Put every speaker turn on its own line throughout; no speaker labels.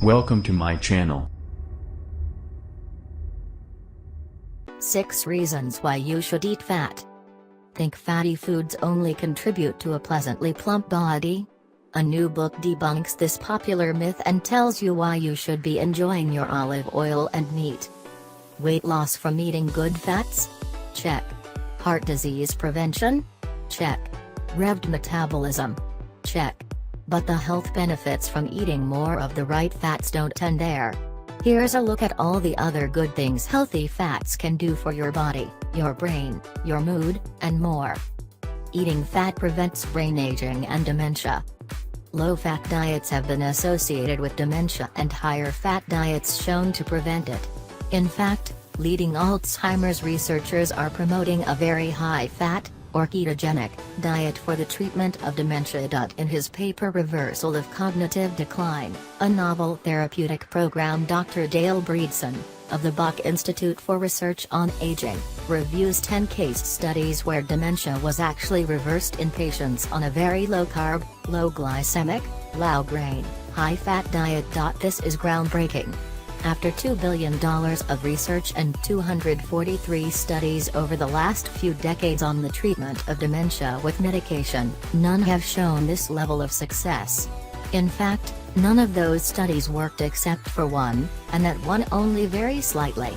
Welcome to my channel.
6 reasons why you should eat fat. Think fatty foods only contribute to a pleasantly plump body? A new book debunks this popular myth and tells you why you should be enjoying your olive oil and meat. Weight loss from eating good fats? Check. Heart disease prevention? Check. Revved metabolism? Check. But the health benefits from eating more of the right fats don't end there. Here's a look at all the other good things healthy fats can do for your body, your brain, your mood, and more. Eating fat prevents brain aging and dementia. Low-fat diets have been associated with dementia and higher-fat diets shown to prevent it. In fact, leading Alzheimer's researchers are promoting a very high-fat, or ketogenic, diet for the treatment of dementia. In his paper Reversal of Cognitive Decline, a novel therapeutic program, Dr. Dale Breedson, of the Buck Institute for Research on Aging, reviews 10 case studies where dementia was actually reversed in patients on a very low-carb, low-glycemic, low-grain, high-fat diet. This is groundbreaking. After $2 billion of research and 243 studies over the last few decades on the treatment of dementia with medication, none have shown this level of success. In fact, none of those studies worked except for one, and that one only very slightly.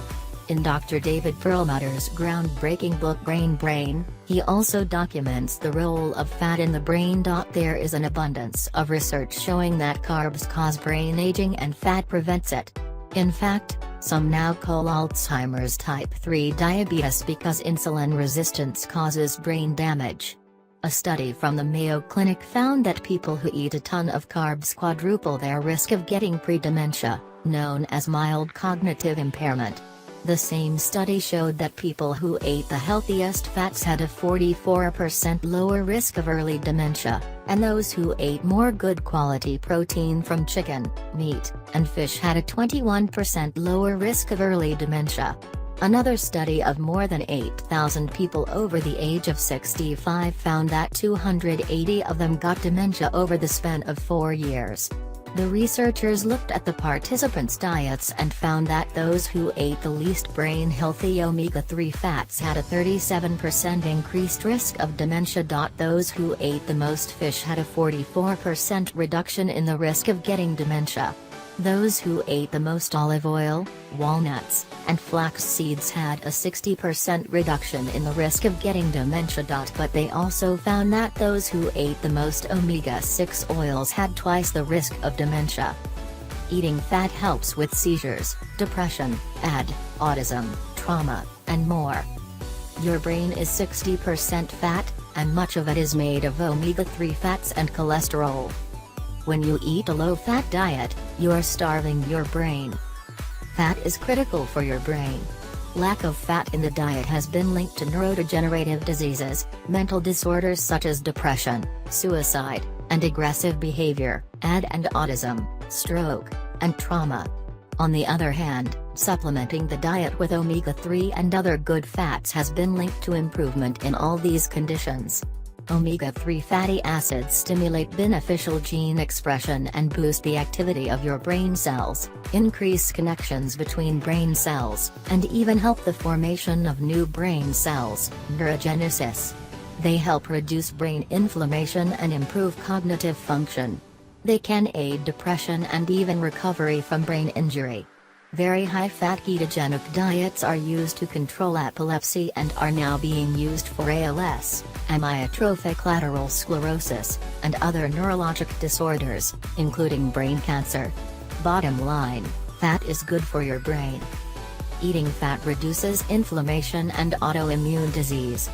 In Dr. David Perlmutter's groundbreaking book Brain, he also documents the role of fat in the brain. There is an abundance of research showing that carbs cause brain aging and fat prevents it. In fact, some now call Alzheimer's type 3 diabetes because insulin resistance causes brain damage. A study from the Mayo Clinic found that people who eat a ton of carbs quadruple their risk of getting pre-dementia, known as mild cognitive impairment. The same study showed that people who ate the healthiest fats had a 44% lower risk of early dementia, and those who ate more good quality protein from chicken, meat, and fish had a 21% lower risk of early dementia. Another study of more than 8,000 people over the age of 65 found that 280 of them got dementia over the span of 4 years. The researchers looked at the participants' diets and found that those who ate the least brain-healthy omega-3 fats had a 37% increased risk of dementia. Those who ate the most fish had a 44% reduction in the risk of getting dementia. Those who ate the most olive oil, walnuts, and flax seeds had a 60% reduction in the risk of getting dementia. But they also found that those who ate the most omega-6 oils had twice the risk of dementia. Eating fat helps with seizures, depression, autism, trauma, and more. Your brain is 60% fat, and much of it is made of omega-3 fats and cholesterol. When you eat a low-fat diet, you are starving your brain. Fat is critical for your brain. Lack of fat in the diet has been linked to neurodegenerative diseases, mental disorders such as depression, suicide, and aggressive behavior, and autism, stroke, and trauma. On the other hand, supplementing the diet with omega-3 and other good fats has been linked to improvement in all these conditions. Omega-3 fatty acids stimulate beneficial gene expression and boost the activity of your brain cells, increase connections between brain cells, and even help the formation of new brain cells, neurogenesis. They help reduce brain inflammation and improve cognitive function. They can aid depression and even recovery from brain injury. Very high-fat ketogenic diets are used to control epilepsy and are now being used for ALS, amyotrophic lateral sclerosis, and other neurologic disorders, including brain cancer. Bottom line, fat is good for your brain. Eating fat reduces inflammation and autoimmune disease.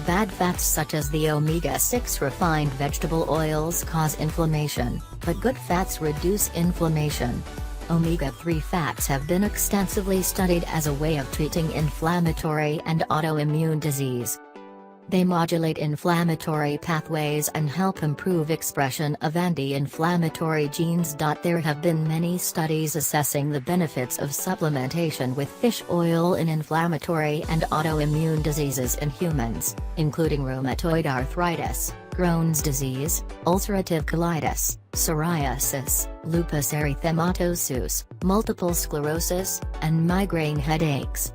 Bad fats such as the omega-6 refined vegetable oils cause inflammation, but good fats reduce inflammation. Omega-3 fats have been extensively studied as a way of treating inflammatory and autoimmune disease. They modulate inflammatory pathways and help improve expression of anti-inflammatory genes. There have been many studies assessing the benefits of supplementation with fish oil in inflammatory and autoimmune diseases in humans, including rheumatoid arthritis, Crohn's disease, ulcerative colitis, psoriasis, lupus erythematosus, multiple sclerosis, and migraine headaches.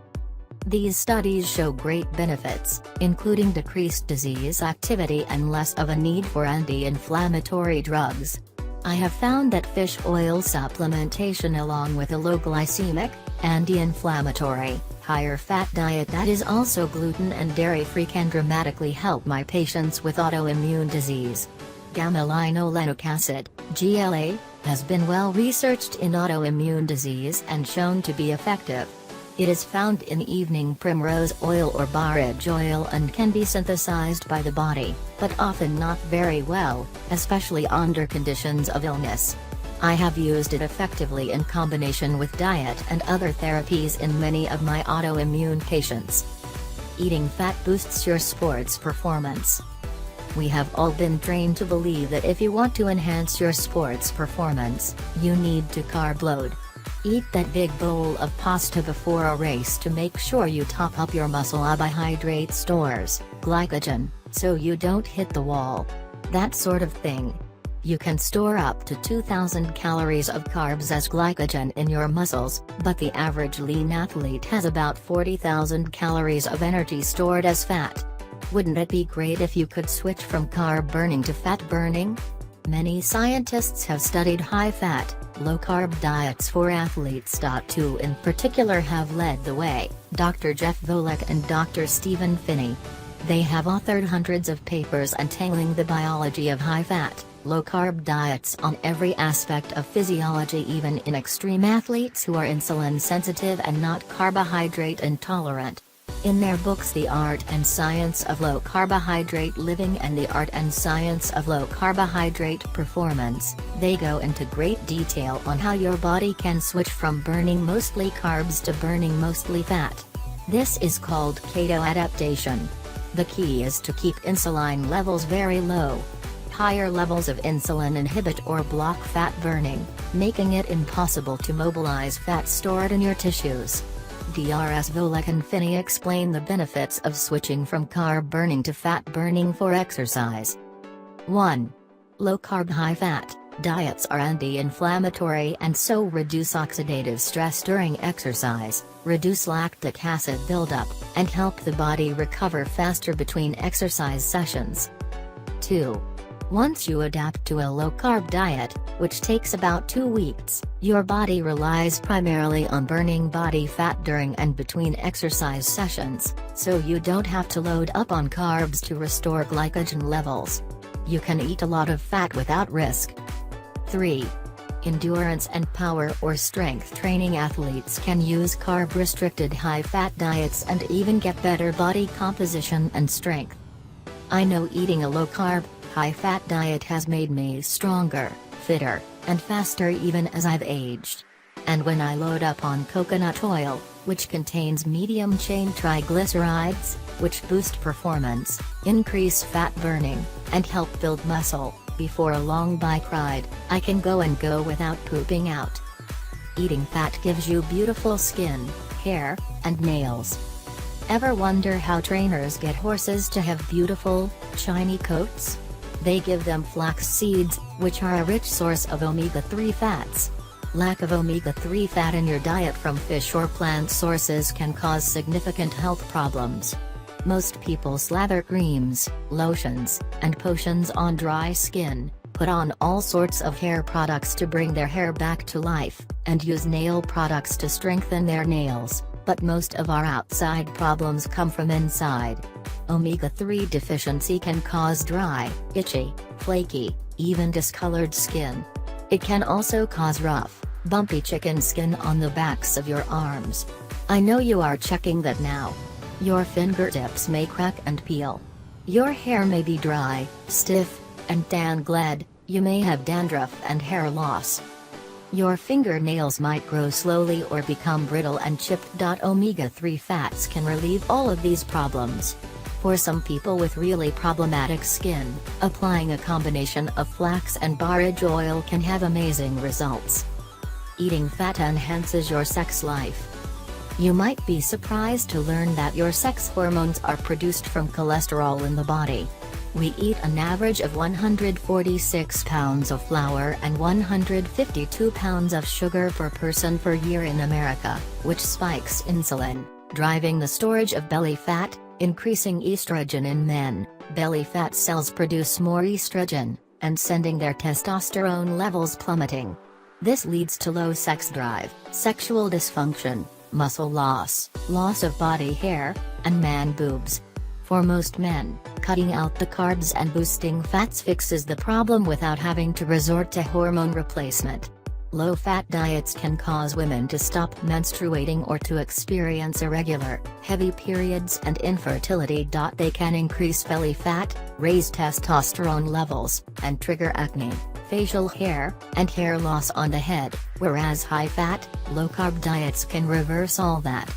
These studies show great benefits, including decreased disease activity and less of a need for anti-inflammatory drugs. I have found that fish oil supplementation along with a low glycemic, anti-inflammatory, higher fat diet that is also gluten and dairy-free can dramatically help my patients with autoimmune disease. Gamma-linolenic acid, GLA, has been well researched in autoimmune disease and shown to be effective. It is found in evening primrose oil or borage oil and can be synthesized by the body, but often not very well, especially under conditions of illness. I have used it effectively in combination with diet and other therapies in many of my autoimmune patients. Eating fat boosts your sports performance. We have all been trained to believe that if you want to enhance your sports performance, you need to carb load. Eat that big bowl of pasta before a race to make sure you top up your muscle carbohydrate stores, glycogen, so you don't hit the wall. That sort of thing. You can store up to 2,000 calories of carbs as glycogen in your muscles, but the average lean athlete has about 40,000 calories of energy stored as fat. Wouldn't it be great if you could switch from carb burning to fat burning? Many scientists have studied high-fat, low-carb diets for athletes. Two in particular have led the way, Dr. Jeff Volek and Dr. Stephen Phinney. They have authored hundreds of papers entailing the biology of high-fat, low-carb diets on every aspect of physiology, even in extreme athletes who are insulin-sensitive and not carbohydrate intolerant. In their books The Art and Science of Low Carbohydrate Living and The Art and Science of Low Carbohydrate Performance, they go into great detail on how your body can switch from burning mostly carbs to burning mostly fat. This is called keto adaptation. The key is to keep insulin levels very low. Higher levels of insulin inhibit or block fat burning, making it impossible to mobilize fat stored in your tissues. Drs. Volek and Phinney explain the benefits of switching from carb burning to fat burning for exercise. 1. Low-carb high-fat diets are anti-inflammatory and so reduce oxidative stress during exercise, reduce lactic acid buildup, and help the body recover faster between exercise sessions. 2. Once you adapt to a low-carb diet, which takes about 2 weeks, your body relies primarily on burning body fat during and between exercise sessions, so you don't have to load up on carbs to restore glycogen levels. You can eat a lot of fat without risk. 3. Endurance and power or strength training athletes can use carb-restricted high-fat diets and even get better body composition and strength. I know eating a low-carb, high-fat diet has made me stronger, fitter, and faster even as I've aged. And when I load up on coconut oil, which contains medium-chain triglycerides, which boost performance, increase fat burning, and help build muscle, before a long bike ride, I can go without pooping out. Eating fat gives you beautiful skin, hair, and nails. Ever wonder how trainers get horses to have beautiful, shiny coats? They give them flax seeds, which are a rich source of omega-3 fats. Lack of omega-3 fat in your diet from fish or plant sources can cause significant health problems. Most people slather creams, lotions, and potions on dry skin, put on all sorts of hair products to bring their hair back to life, and use nail products to strengthen their nails, but most of our outside problems come from inside. Omega-3 deficiency can cause dry, itchy, flaky, even discolored skin. It can also cause rough, bumpy chicken skin on the backs of your arms. I know you are checking that now. Your fingertips may crack and peel. Your hair may be dry, stiff, and tangled. You may have dandruff and hair loss. Your fingernails might grow slowly or become brittle and chipped. Omega-3 fats can relieve all of these problems. For some people with really problematic skin, applying a combination of flax and borage oil can have amazing results. Eating fat enhances your sex life. You might be surprised to learn that your sex hormones are produced from cholesterol in the body. We eat an average of 146 pounds of flour and 152 pounds of sugar per person per year in America, which spikes insulin, driving the storage of belly fat, increasing estrogen in men. Belly fat cells produce more estrogen, and sending their testosterone levels plummeting. This leads to low sex drive, sexual dysfunction, muscle loss, loss of body hair, and man boobs. For most men, cutting out the carbs and boosting fats fixes the problem without having to resort to hormone replacement. Low-fat diets can cause women to stop menstruating or to experience irregular, heavy periods and infertility. They can increase belly fat, raise testosterone levels, and trigger acne, facial hair, and hair loss on the head, whereas high-fat, low-carb diets can reverse all that.